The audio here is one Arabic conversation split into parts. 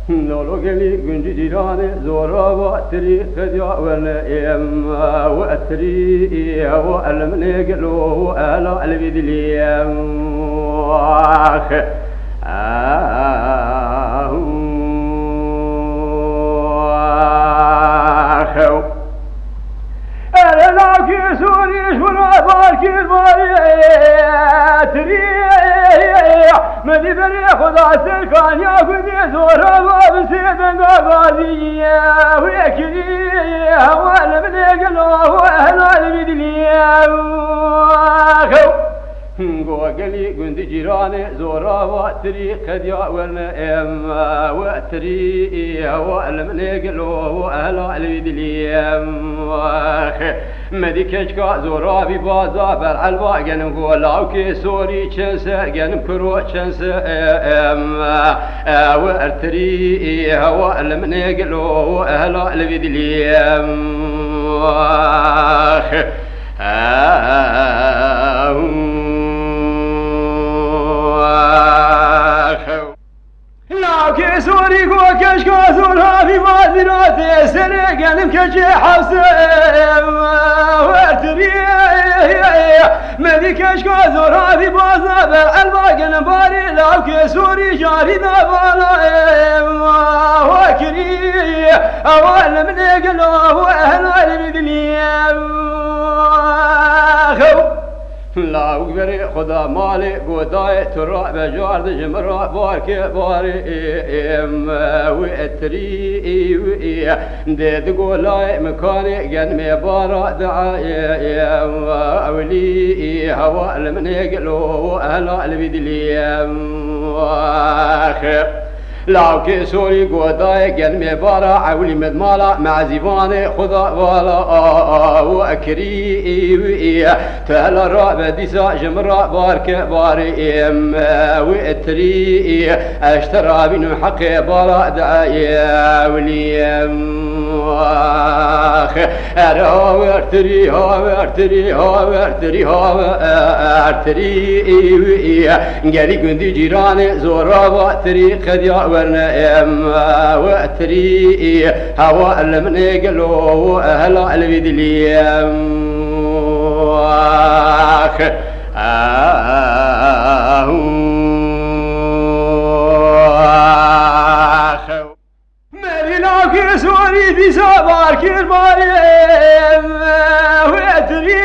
لولو قلي قنج جيراني زورا واتري خديا والنئيم واتري والمني قلو ألا البدليم أنا لاكي سوري شونا باركي الماري مدي بري خدا سركان يا خدي زورا باب سيدنا غازي ويكري ولا بدي قلو وانا البدلي قلي قند جيراني زورا واتري خديا والنئم واتري والمني قلو اهلا البدلي مدي كشكا زورا في بازا بالعلبا جنم قولاوكي سوري چنسر جنم كرو چنسر وارتري والمني قلو اهلا البدلي لاوكي سوري قو كشكا زورا في بازراتي سنة قلم كشي حسن وارتري مدي كشكا زورا في بازا بالعلبا قلم باري لاوكي سوري جاري دابالا وكري أولا من قلوه أهلا البدلي لا وقبري خدا مالي قداي ترى بجارد جمرة بارك باري واتري ديد قولاي مكاني جن مبارا دعاي أولي هوا لمن يقلو أهلا البدلي لاو كي سوري قوداي جن مبارا عولي مدمالا مع زيباني خدا والا وأكري تهلا رابع ديسا جمرا بارك باري واتري اشترى بنو حقي بارا دعاي ولي ارتري قالي قندي جيراني زورا واتري خديا والنئم واتري هوا المني قلو اهلا البدلي مالي سوري في سابارك الماري واتري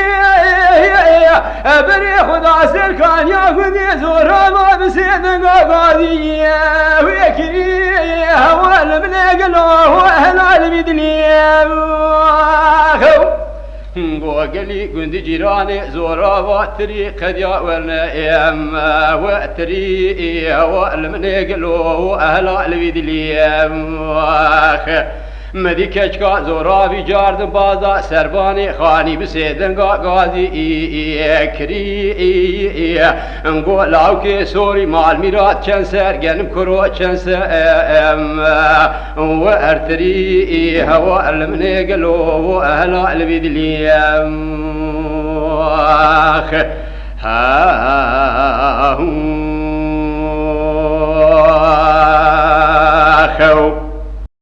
بري خدا سركان يا خدي زورا ما بسيدنا غادي ويكري هوا من قلو اهلا البدلي قلي قند جيراني زورا واتري خديا والنئم واتري والمني قلو اهلا البدلي مدي كشكا زورا في جارد بازا سرباني خاني بسيدن غازي كري نقول لاوكي سوري مال ميرات چنسر جنم كرو چنسر وارتري هوا المني قلو اهلا البدلي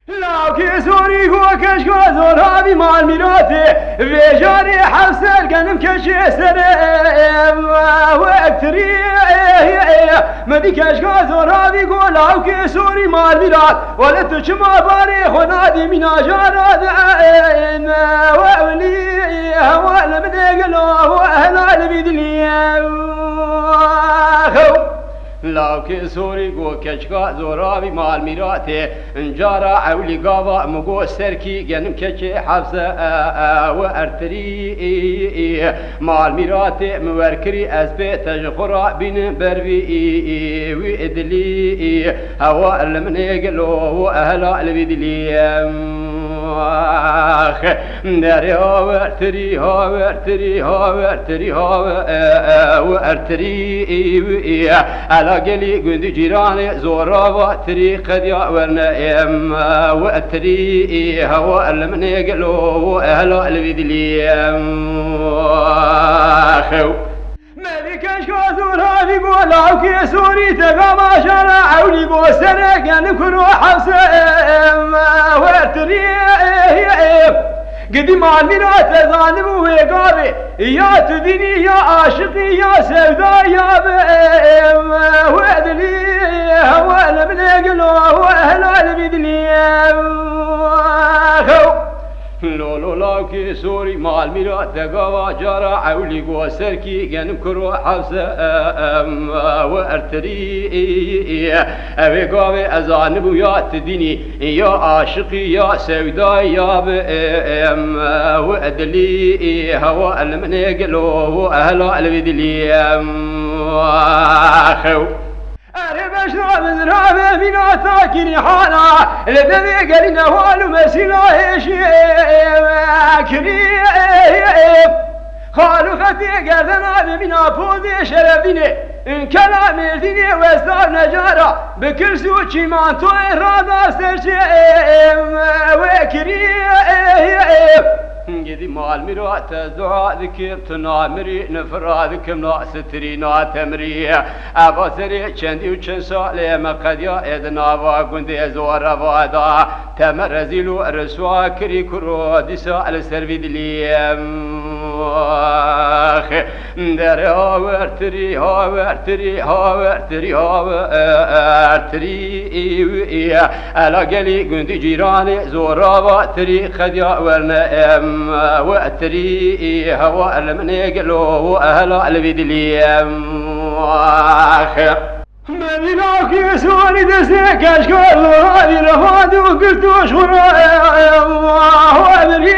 لاوكي سوري هو كشكا زورا بمال ميراتي في جاري حسن قنم كشي سرم واكتري مدي كشكا زورا بيقول لاوكي سوري مال ميرات ولا تشما باري خنادي من جارات عين وولي هوا لمن قلو اهلا البدلي لاوكي سوري قو كشكا زورا بمال ميراتي انجارا عولي قابا مقو سركي جنم كشي حفظة وارتري مال ميراتي موركري ازبي تجخرا بين بروي وادلي هوا لمن يقلو اهلا البدلي داري ورتري ورتري ورتري ورتري على قلي قند جيراني زورا وتري قد يورنا وتري هو المني قلو أهلا البدلي ملك شكوزور هذي قولا وكي سوري تقام شرع عولي قو سنة نكون حسام وارتري قدي مع المنات ظالم ويقابي يا تديني يا عاشقي يا سوداء يا بام وادلي هو المنقل وأهل البدلي لولو لاوكي سوري مع الميرات دقاوا جارا عولي قوى سركي جنب كرو حفصة وارتري أبي قاوي أزانبو يا تديني يا عاشقي يا سوداء يا بام وأدلي هوا المنقل وأهل البدلي أنا بشرب من رابع من أتاكني حالا لدني قلنا والو مسيلا إيشي كريم خالو ختي قردنا من أبوذي شربيني إن كلام الدنيا وستار نجارة بكل سوتشي ما انتو إرادة سرشيم وكريم قدي مال مرات الدعاء ذكر تنامري نفرا ذكر ناس تري ناتمري أبا سري چندي وچن سالي ما قد يا إذنا وقندي زورا وادا تمرزلو رسوا كري كرو دي سال سربي دليم در هاورتري هاورتري هاورتري هاورتري على قلي قندي جيراني زورا واتري خديا ورنا واتري هوا المنقل وأهل البدلي مديناك يسوني دسك أشكال هذه رفاد وقلت أشهر وأدري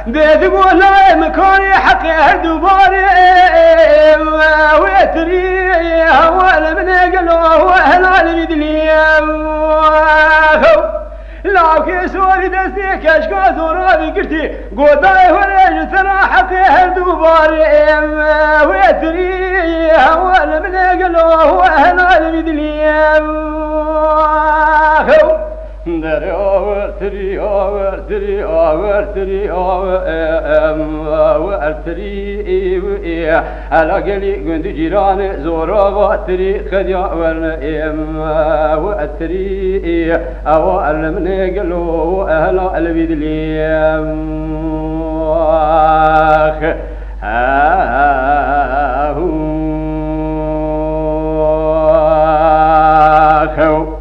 ديت ولا مكاني حقي هدوباري واتري هوا المنقل وأهل البدلي لاوكي سوري دستيك اشكال ثورابي قرتي قوداي وليج ترى حقي هدوباري ويتري هو المنقل وهو أهل البدلي دري أورتري أورتري أورتري أورتري على قلي قند جيراني زورا واتري خد يورنا واتري أو المنقل وأهل البدلي